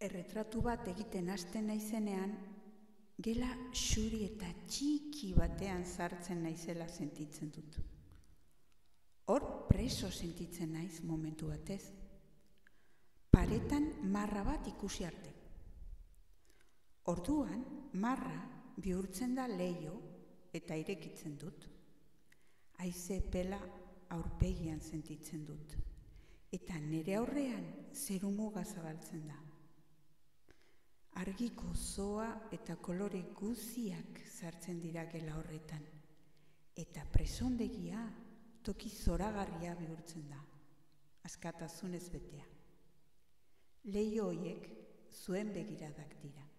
Erretratu bat egiten hasten naizenean, gela xuri eta txiki batean sartzen naizela sentitzen dut. Hor preso sentitzen naiz momentu batez. Paretan marra bat ikusi arte. Orduan, marra bihurtzen da leiho eta irekitzen dut. Haize epela aurpegian sentitzen dut. Eta nire aurrean zerumuga zabaltzen da. Argi gozoa eta kolore guziak sartzen dira gela horretan. Eta presondegia toki zoragarria bihurtzen da. Askatasunez betea. Leiho horiek zuen begiradak dira.